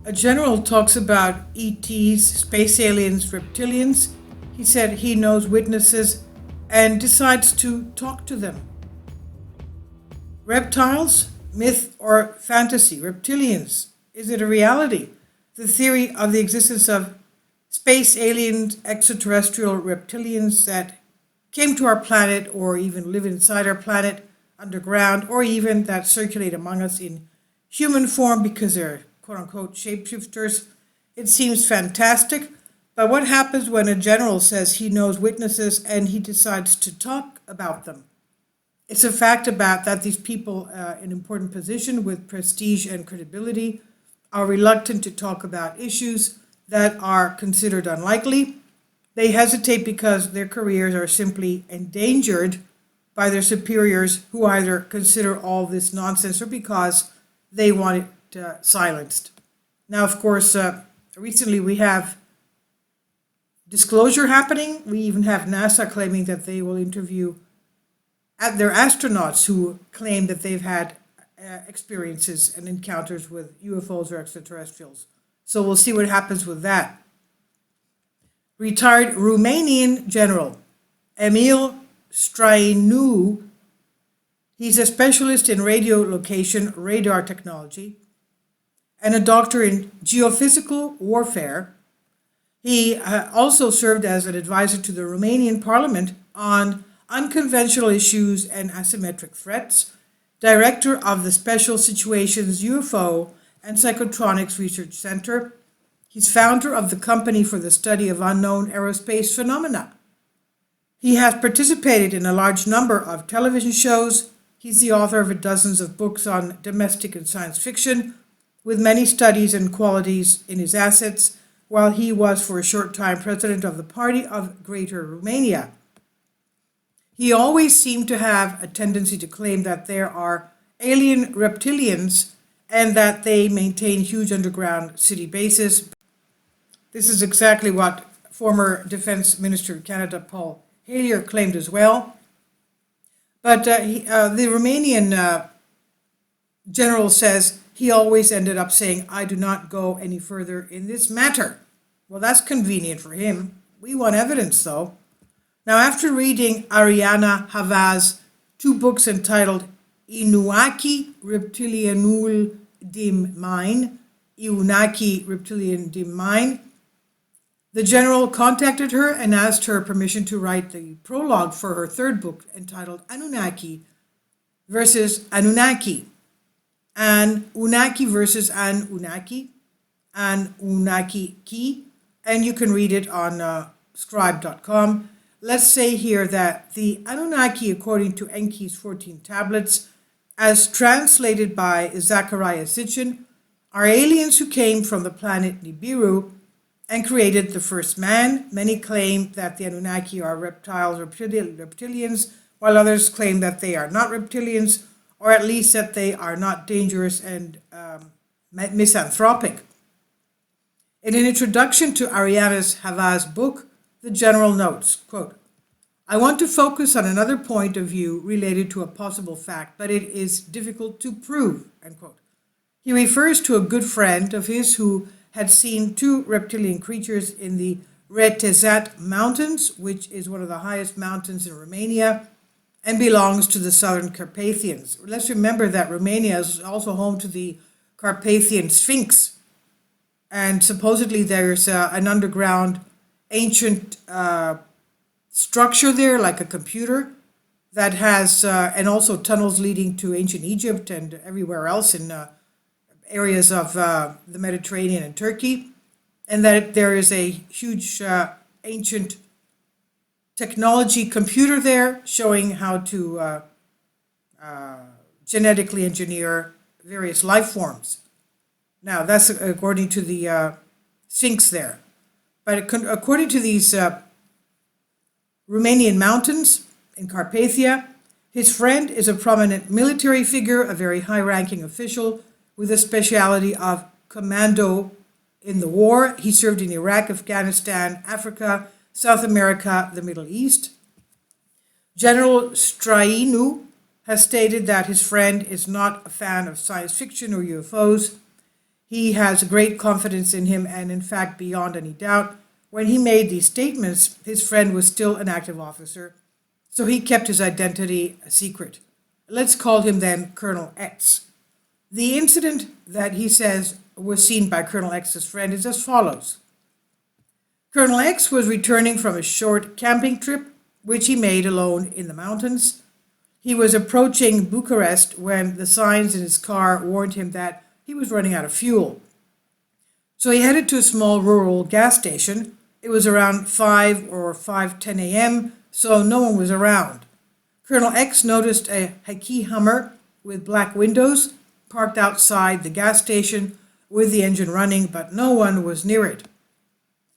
A general talks about ETs, space aliens, reptilians. He said he knows witnesses and decides to talk to them. Reptiles, myth or fantasy? Reptilians, is it a reality? The theory of the existence of space aliens, extraterrestrial reptilians that came to our planet or even live inside our planet underground or even that circulate among us in human form because they're quote unquote shapeshifters. It seems fantastic, but what happens when a general says he knows witnesses and he decides to talk about them? It's a fact about that these people in important position with prestige and credibility are reluctant to talk about issues that are considered unlikely. They hesitate because their careers are simply endangered by their superiors who either consider all this nonsense or because they want it silenced. Now, of course, recently we have disclosure happening. We even have NASA claiming that they will interview their astronauts who claim that they've had experiences and encounters with UFOs or extraterrestrials. So we'll see what happens with that. Retired Romanian General Emil Strainu. He's a specialist in radio location radar technology and a doctor in geophysical warfare. He also served as an advisor to the Romanian Parliament on unconventional issues and asymmetric threats, director of the Special Situations UFO and Psychotronics Research Center. He's founder of the Company for the Study of Unknown Aerospace Phenomena. He has participated in a large number of television shows. He's the author of dozens of books on domestic and science fiction, with many studies and qualities in his assets, while he was for a short time president of the Party of Greater Romania. He always seemed to have a tendency to claim that there are alien reptilians and that they maintain huge underground city bases. This is exactly what former Defense Minister of Canada, Paul Hellyer, claimed as well. But the Romanian general says he always ended up saying, "I do not go any further in this matter." Well, that's convenient for him. We want evidence, though. Now, after reading Ariana Havaz's two books entitled Inuaki Reptilianul Dim Mine, Iunaki Reptilian Dim Mine, the general contacted her and asked her permission to write the prologue for her third book entitled Anunnaki versus Anunnaki, and Unaki versus Anunnaki, Anunnaki Ki, and you can read it on scribe.com. Let's say here that the Anunnaki, according to Enki's 14 tablets, as translated by Zachariah Sitchin, are aliens who came from the planet Nibiru and created the first man. Many claim that the Anunnaki are reptiles or reptilians, while others claim that they are not reptilians, or at least that they are not dangerous and misanthropic. In an introduction to Ariana Havaz's book, the general notes, quote, "I want to focus on another point of view related to a possible fact, but it is difficult to prove," end quote. He refers to a good friend of his who had seen two reptilian creatures in the Retezat Mountains, which is one of the highest mountains in Romania and belongs to the Southern Carpathians. Let's remember that Romania is also home to the Carpathian Sphinx, and supposedly there's an underground ancient structure there, like a computer, that has, and also tunnels leading to ancient Egypt and everywhere else in areas of the Mediterranean and Turkey, and that there is a huge ancient technology computer there showing how to genetically engineer various life forms. Now, that's according to the Sphinx there. But according to these Romanian mountains in Carpathia, his friend is a prominent military figure, a very high-ranking official with a specialty of commando in the war. He served in Iraq, Afghanistan, Africa, South America, the Middle East. General Strainu has stated that his friend is not a fan of science fiction or UFOs. He has great confidence in him, and in fact, beyond any doubt, when he made these statements, his friend was still an active officer, so he kept his identity a secret. Let's call him then Colonel X. The incident that he says was seen by Colonel X's friend is as follows. Colonel X was returning from a short camping trip, which he made alone in the mountains. He was approaching Bucharest when the signs in his car warned him that he was running out of fuel. So he headed to a small rural gas station. It was around 5 or 5:10 a.m., so no one was around. Colonel X noticed a Haki Hummer with black windows parked outside the gas station with the engine running, but no one was near it.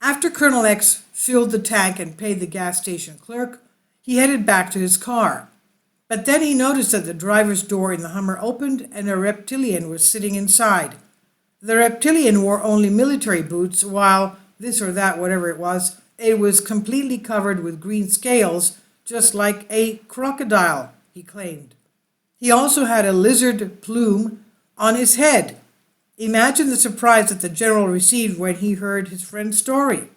After Colonel X filled the tank and paid the gas station clerk, he headed back to his car. But then he noticed that the driver's door in the Hummer opened and a Reptilian was sitting inside. The Reptilian wore only military boots, while this or that, whatever it was completely covered with green scales, just like a crocodile, he claimed. He also had a lizard plume on his head. Imagine the surprise that the general received when he heard his friend's story.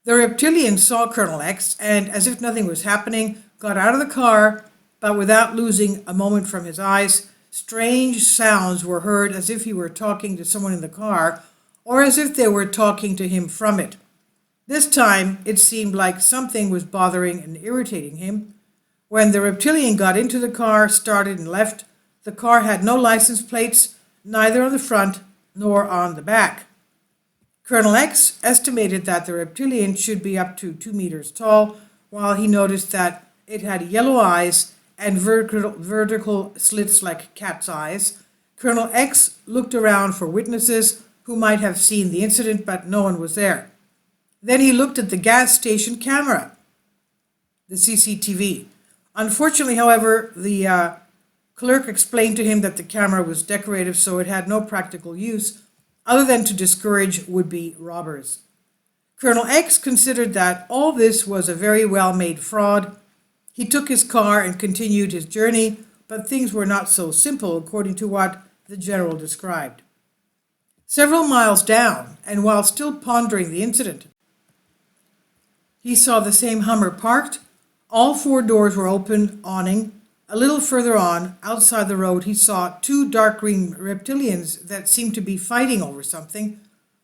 The Reptilian saw Colonel X and, as if nothing was happening, got out of the car, but without losing a moment from his eyes, strange sounds were heard as if he were talking to someone in the car, or as if they were talking to him from it. This time, it seemed like something was bothering and irritating him. When the Reptilian got into the car, started and left, the car had no license plates, neither on the front nor on the back. Colonel X estimated that the Reptilian should be up to 2 meters tall, while he noticed that it had yellow eyes and vertical slits like cat's eyes. Colonel X looked around for witnesses who might have seen the incident, but no one was there. Then he looked at the gas station camera, the CCTV. Unfortunately, however, the clerk explained to him that the camera was decorative, so it had no practical use other than to discourage would-be robbers. Colonel X considered that all this was a very well-made fraud. He took his car and continued his journey, but things were not so simple, according to what the general described. Several miles down, and while still pondering the incident, he saw the same Hummer parked. All 4 doors were open, awning. A little further on, outside the road, he saw 2 dark green Reptilians that seemed to be fighting over something.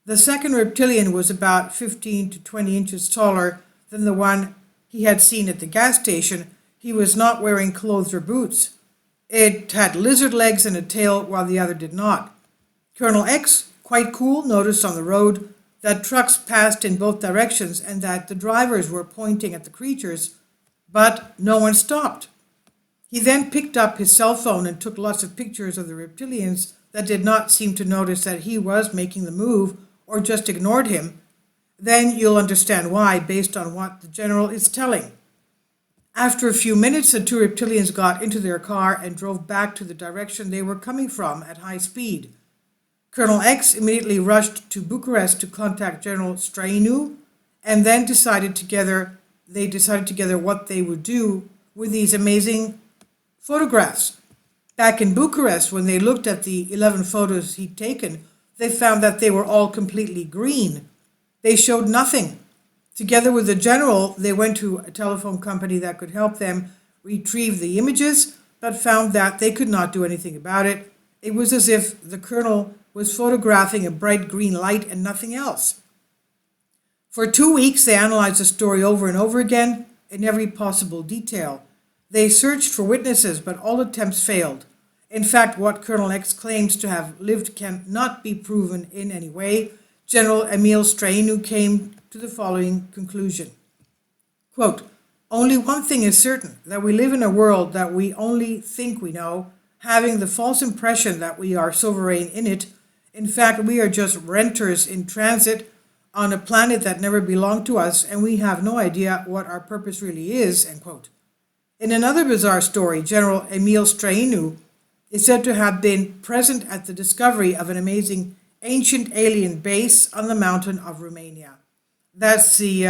The second Reptilian was about 15 to 20 inches taller than the one he had seen at the gas station. He was not wearing clothes or boots. It had lizard legs and a tail, while the other did not. Colonel X, quite cool, noticed on the road that trucks passed in both directions and that the drivers were pointing at the creatures, but no one stopped. He then picked up his cell phone and took lots of pictures of the Reptilians that did not seem to notice that he was making the move or just ignored him. Then you'll understand why, based on what the general is telling. After a few minutes, the 2 Reptilians got into their car and drove back to the direction they were coming from at high speed. Colonel X immediately rushed to Bucharest to contact General Strainu, and then decided together what they would do with these amazing photographs. Back in Bucharest, when they looked at the 11 photos he'd taken, they found that they were all completely green. They showed nothing. Together with the general, they went to a telephone company that could help them retrieve the images, but found that they could not do anything about it. It was as if the colonel was photographing a bright green light and nothing else. For 2 weeks, they analyzed the story over and over again in every possible detail. They searched for witnesses, but all attempts failed. In fact, what Colonel X claims to have lived cannot be proven in any way. General Emil Strainu came to the following conclusion. Quote, "Only one thing is certain, that we live in a world that we only think we know, having the false impression that we are sovereign in it. In fact, we are just renters in transit on a planet that never belonged to us, and we have no idea what our purpose really is," end quote. In another bizarre story, General Emil Strainu is said to have been present at the discovery of an amazing ancient alien base on the mountain of Romania. That's the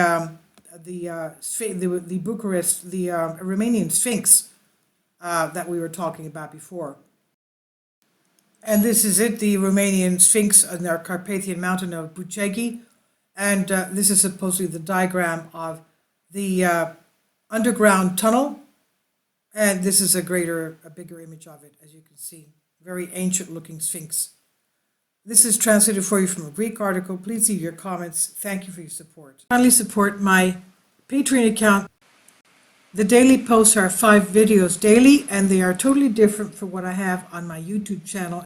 Bucharest, the Romanian Sphinx that we were talking about before. And this is it, the Romanian Sphinx on our Carpathian mountain of Bucegi. And this is supposedly the diagram of the underground tunnel. And this is a bigger image of it, as you can see. Very ancient looking Sphinx. This is translated for you from a Greek article. Please leave your comments. Thank you for your support. Finally, support my Patreon account. The daily posts are 5 videos daily, and they are totally different from what I have on my YouTube channel.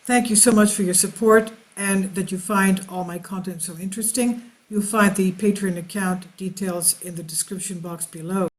Thank you so much for your support and that you find all my content so interesting. You'll find the Patreon account details in the description box below.